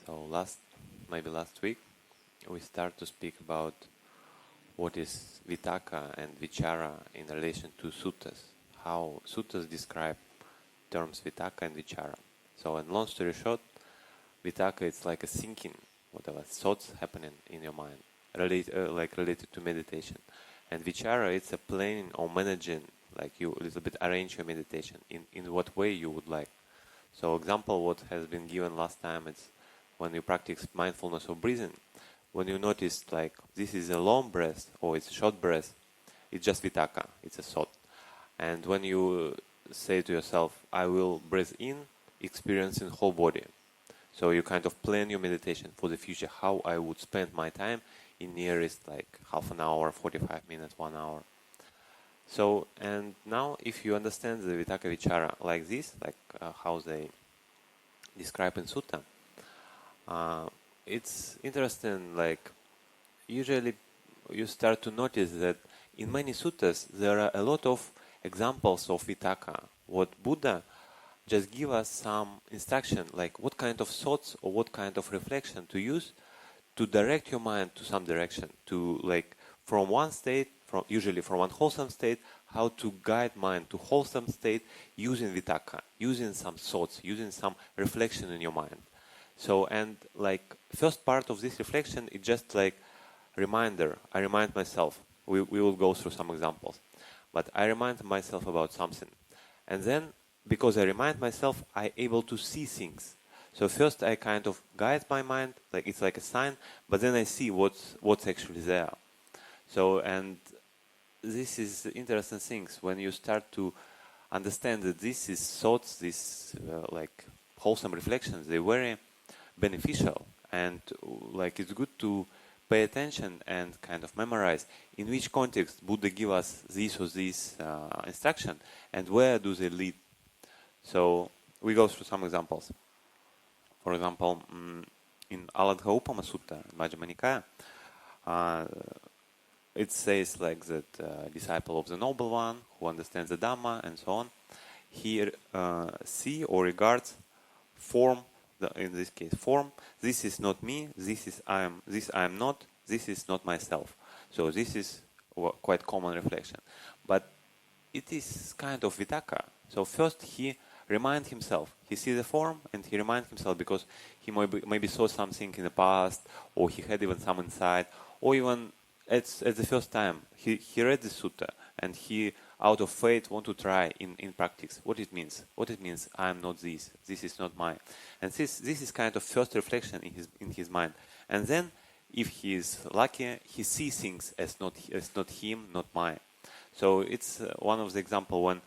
So maybe last week, we start to speak about what is vitakka and vichara in relation to suttas. How suttas describe terms vitakka and vichara. So, in long story short, vitakka is like a thinking, whatever thoughts happening in your mind, related to meditation. And vichara, it's a planning or managing, like you a little bit arrange your meditation in what way you would like. So, example, what has been given last time, it's when you practice mindfulness of breathing. When you notice like this is a long breath or it's a short breath, it's just vitakka, it's a thought. And when you say to yourself, I will breathe in, experiencing whole body. So you kind of plan your meditation for the future, how I would spend my time in nearest like half an hour, 45 minutes, 1 hour. So, and now if you understand the vitakka vichara like this, like how they describe in sutta, it's interesting, like usually you start to notice that in many suttas there are a lot of examples of vitakka. What Buddha just give us some instruction, like what kind of thoughts or what kind of reflection to use to direct your mind to some direction, to like from one state, usually from one wholesome state, how to guide mind to wholesome state using vitakka, using some thoughts, using some reflection in your mind. So, and like first part of this reflection is just like reminder. I remind myself. We will go through some examples, but I remind myself about something, and then because I remind myself, I able to see things. So first I kind of guide my mind, like it's like a sign, but then I see what's actually there. So, and this is interesting things when you start to understand that this is thoughts, this like wholesome reflections. They're very beneficial, and like it's good to pay attention and kind of memorize in which context Buddha give us this or this instruction and where do they lead. So we go through some examples. For example, in Alagaddūpama Sutta, Majjhima Nikaya, it says like that disciple of the Noble One who understands the Dhamma and so on, he see or regards form. In this case, form. This is not me. This I am not. This is not myself. So this is quite common reflection, but it is kind of vitakka. So first he reminds himself. He sees the form and he reminds himself because he maybe saw something in the past, or he had even some insight, or even at the first time he read the sutta and he out of faith want to try in practice what it means. What it means, I am not this. This is not mine. And this is kind of first reflection in his mind. And then, if he is lucky, he sees things as not him, not mine. So it's one of the example when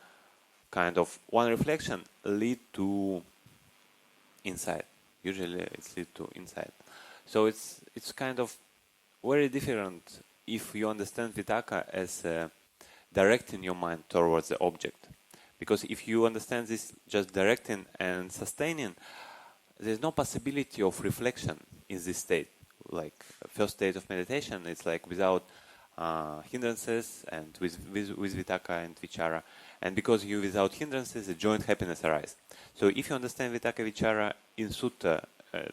kind of one reflection lead to insight. Usually it's lead to insight. So it's kind of very different if you understand vitakka as directing your mind towards the object. Because if you understand this just directing and sustaining, there's no possibility of reflection in this state. Like first state of meditation, it's like without hindrances and with vitakka and vichara. And because you without hindrances, the joint happiness arises. So if you understand vitakka vichara in sutta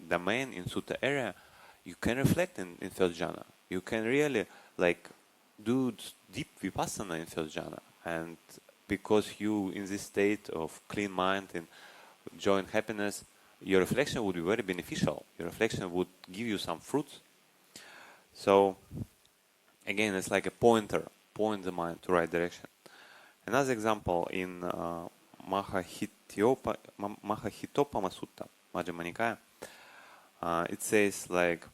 domain, in sutta area, you can reflect in first jhana. You can really like do deep vipassana in first jhana, and because you in this state of clean mind and joint happiness, your reflection would be very beneficial. Your reflection would give you some fruits. So again, it's like a point the mind to right direction. Another example in Mahāhatthipadopama Sutta, Majjhima Nikaya, it says like,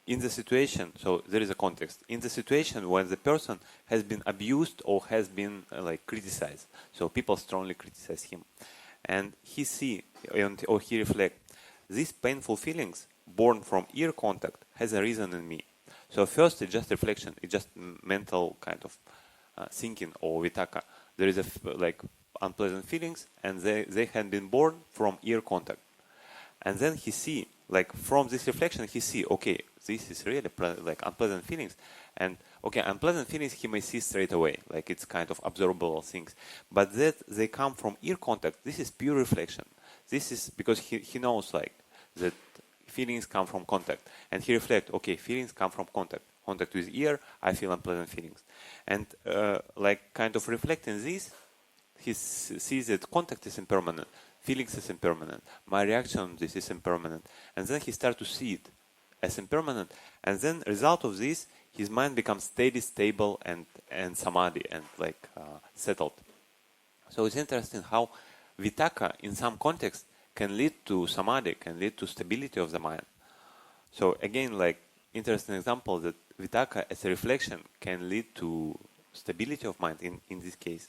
in the situation, so there is a context, in the situation when the person has been abused or has been like criticized, so people strongly criticize him, and he see or he reflect, these painful feelings born from ear contact has a reason in me. So first it's just reflection, it's just mental kind of thinking or vitakka. There is like unpleasant feelings and they had been born from ear contact. And then he see, like from this reflection, he see, okay, this is really like unpleasant feelings. And okay, unpleasant feelings he may see straight away, like it's kind of observable things. But that they come from ear contact, this is pure reflection. This is because he knows like that feelings come from contact. And he reflects, okay, feelings come from contact. Contact with ear, I feel unpleasant feelings. And like kind of reflecting this, he sees that contact is impermanent, feelings is impermanent, my reaction on this is impermanent. And then he starts to see it as impermanent. And then result of this, his mind becomes steady, stable, and samadhi, and like settled. So it's interesting how vitakka in some context can lead to samadhi, can lead to stability of the mind. So again, like interesting example that vitakka as a reflection can lead to stability of mind in this case.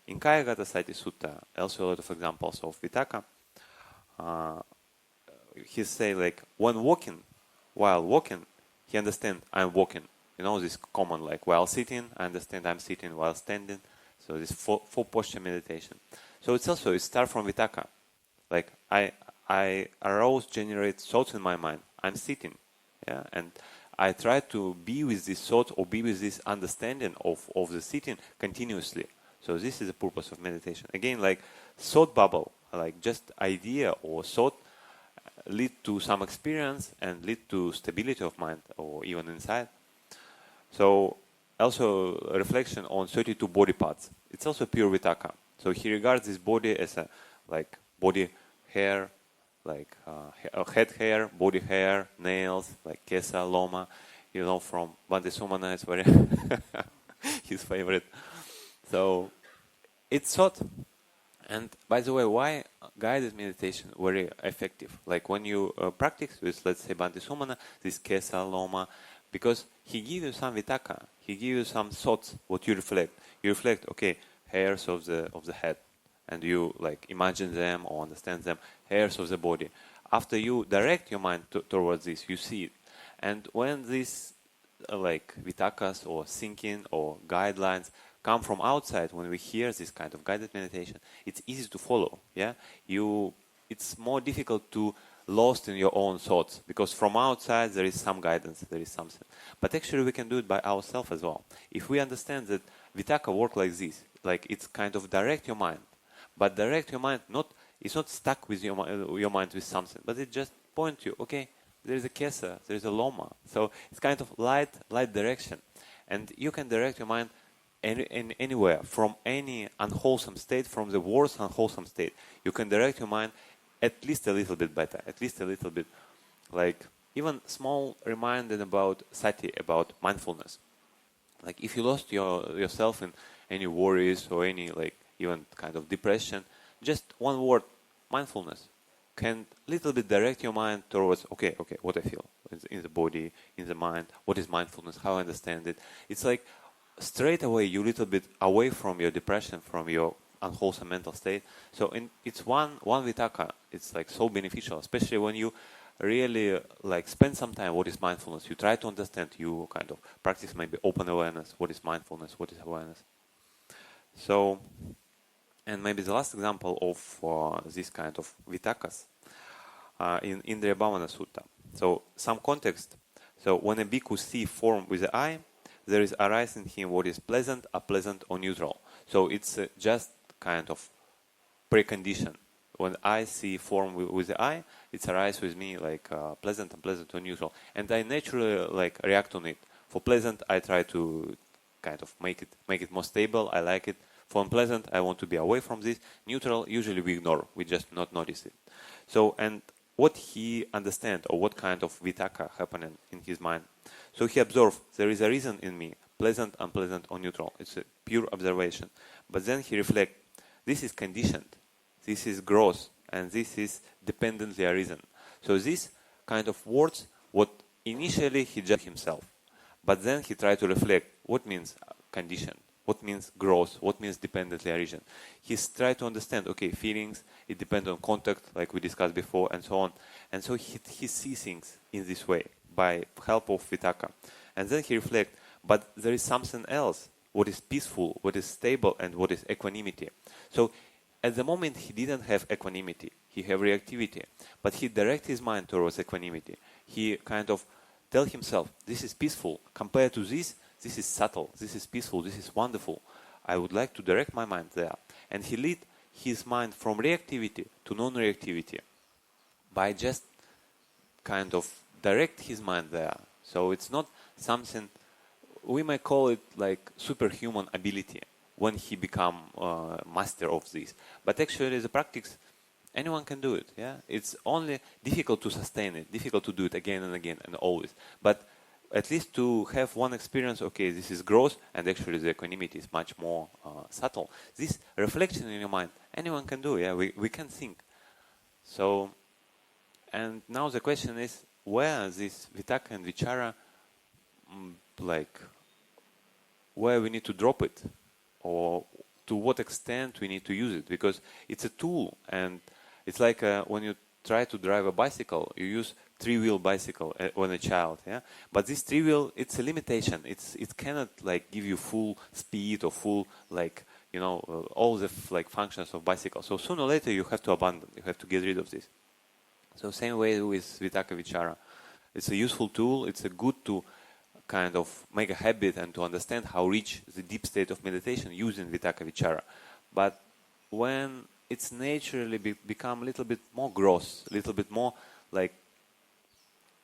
In kāyagatāsati Sutta, also a lot of examples of vitakka. He say like while walking, he understand I'm walking. You know, this common like while sitting, I understand I'm sitting, while standing. So this full posture meditation. So it's also, it starts from vitakka. Like I arouse, generate thoughts in my mind. I'm sitting, yeah, and I try to be with this thought or be with this understanding of the sitting continuously. So this is the purpose of meditation. Again, like thought bubble, like just idea or thought lead to some experience and lead to stability of mind or even insight. So also a reflection on 32 body parts. It's also pure vitakka. So he regards this body as a like body hair, like head hair, body hair, nails, like kesa, loma. You know, from Bhante Devamitta, it's very his favorite. So it's thought. And by the way, why guided meditation very effective? Like when you practice with, let's say, Bhante Devamitta, this kesa, loma, because he gives you some vitakka, he gives you some thoughts, what you reflect. You reflect, okay, hairs of the head, and you like imagine them or understand them, hairs of the body. After you direct your mind towards this, you see it. And when these like vitakkas or thinking or guidelines come from outside, when we hear this kind of guided meditation, it's easy to follow. Yeah, it's more difficult to lost in your own thoughts, because from outside there is some guidance, there is something. But actually we can do it by ourselves as well. If we understand that vitakka work like this, like it's kind of direct your mind, but direct your mind it's not stuck with your mind with something, but it just point you, okay, there is a kesa, there is a loma. So it's kind of light direction. And you can direct your mind anywhere, from any unwholesome state, from the worst unwholesome state. You can direct your mind at least a little bit better, at least a little bit. Like even small reminder about sati, about mindfulness. Like if you lost yourself in any worries or any like even kind of depression, just one word, mindfulness, can little bit direct your mind towards, okay, what I feel in the body, in the mind, what is mindfulness, how I understand it. It's like straight away you little bit away from your depression, from your unwholesome mental state. So it's one vitakka. It's like so beneficial, especially when you really like spend some time. What is mindfulness? You try to understand. You kind of practice maybe open awareness. What is mindfulness? What is awareness? So, and maybe the last example of this kind of vitakkas in indriyabhāvanā Sutta. So some context. So when a bhikkhu sees form with the eye, there is arise in him what is pleasant, unpleasant, or neutral. So it's just kind of precondition. When I see form with the eye, it's arise with me like pleasant, unpleasant, or neutral, and I naturally like react on it. For pleasant, I try to kind of make it more stable. I like it. For unpleasant, I want to be away from this. Neutral, usually we ignore. We just not notice it. So, and what he understand, or what kind of vitakka happening in his mind. So he observed, there is a reason in me, pleasant, unpleasant, or neutral. It's a pure observation. But then he reflect, this is conditioned, this is gross, and this is dependently arisen. So this kind of words, what initially he judged himself. But then he tried to reflect, what means conditioned? What means gross? What means dependently arisen? He's tried to understand, okay, feelings, it depends on contact, like we discussed before, and so on. And so he sees things in this way, by help of vitakka. And then he reflects, but there is something else, what is peaceful, what is stable, and what is equanimity. So at the moment he didn't have equanimity, he had reactivity, but he directed his mind towards equanimity. He kind of tell himself, this is peaceful, compared to this is subtle, this is peaceful, this is wonderful. I would like to direct my mind there. And he lead his mind from reactivity to non-reactivity by just kind of direct his mind there. So it's not something, we may call it like superhuman ability when he become master of this. But actually the practice, anyone can do it. Yeah, it's only difficult to sustain it, difficult to do it again and again and always. But at least to have one experience, okay, this is growth, and actually the equanimity is much more subtle. This reflection in your mind, anyone can do. Yeah, we can think. So, and now the question is, where this vitakka and vichara, like, where we need to drop it, or to what extent we need to use it, because it's a tool, and it's like when you try to drive a bicycle, you use three-wheel bicycle when a child, yeah. But this three-wheel, it's a limitation. It cannot like give you full speed or full like all the like functions of bicycle. So sooner or later you have to abandon. You have to get rid of this. So same way with vitakka vichara. It's a useful tool. It's a good to kind of make a habit and to understand how reach the deep state of meditation using vitakka vichara. But when it's naturally become a little bit more gross, a little bit more like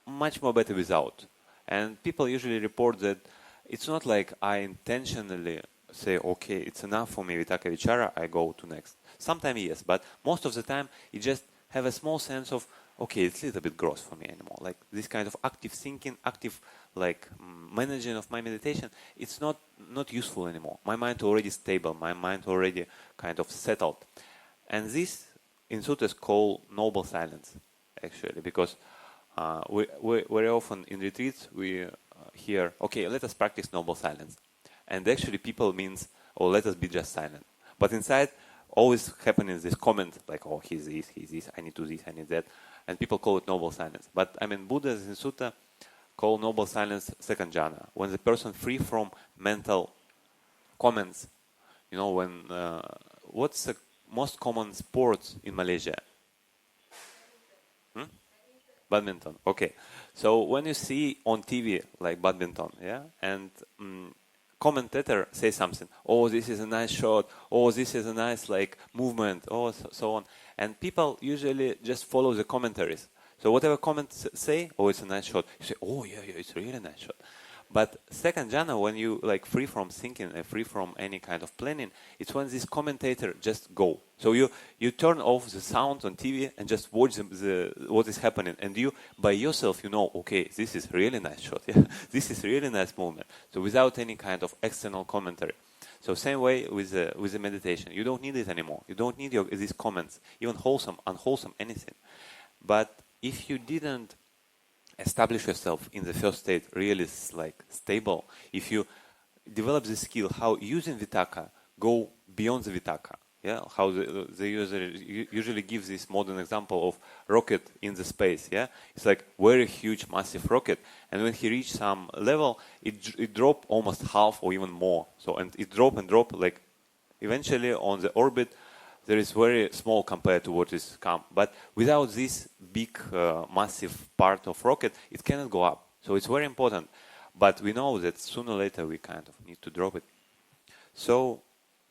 much more better without. And people usually report that it's not like I intentionally say, okay, it's enough for me vitakka vichara, I go to next. Sometimes yes, but most of the time you just have a small sense of, okay, it's a little bit gross for me anymore. Like this kind of active thinking, active like managing of my meditation, it's not useful anymore. My mind already stable, my mind already kind of settled. And this in suttas called noble silence, actually, because we very often in retreats we hear, okay, let us practice noble silence. And actually people means, oh, let us be just silent. But inside always happens this comment like, oh, he's this, I need to this, I need that. And people call it noble silence. But I mean, Buddhas in sutta call noble silence second jhana, when the person free from mental comments. When what's the most common sport in Malaysia? Badminton. Okay. So when you see on TV like badminton, yeah, and commentator say something, oh, this is a nice shot, oh, this is a nice like movement, oh, so on, and people usually just follow the commentaries. So whatever comments say, oh, it's a nice shot, you say, oh, yeah, it's a really nice shot. But second jhana, when you like free from thinking and free from any kind of planning, it's when this commentator just go. So you turn off the sound on TV and just watch what is happening, and you by yourself okay, this is really nice shot, yeah, this is really nice movement. So without any kind of external commentary. So same way with the meditation, you don't need it anymore. You don't need these comments, even wholesome, unwholesome, anything. But if you didn't establish yourself in the first state really like stable, if you develop the skill how using vitakka go beyond the vitakka, yeah, how the user usually gives this modern example of rocket in the space, yeah, it's like very huge massive rocket, and when he reached some level it dropped almost half or even more, so and it drop like eventually on the orbit there is very small compared to what is come. But without this big, massive part of rocket, it cannot go up. So it's very important. But we know that sooner or later we kind of need to drop it. So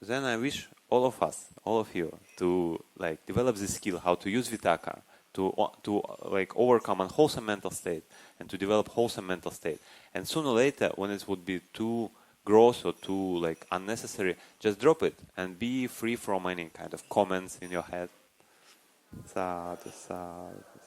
then I wish all of us, all of you, to like develop this skill how to use vitakka to like overcome unwholesome mental state and to develop wholesome mental state. And sooner or later, when it would be too gross or too like unnecessary, just drop it and be free from any kind of comments in your head. Sadhu, sadhu.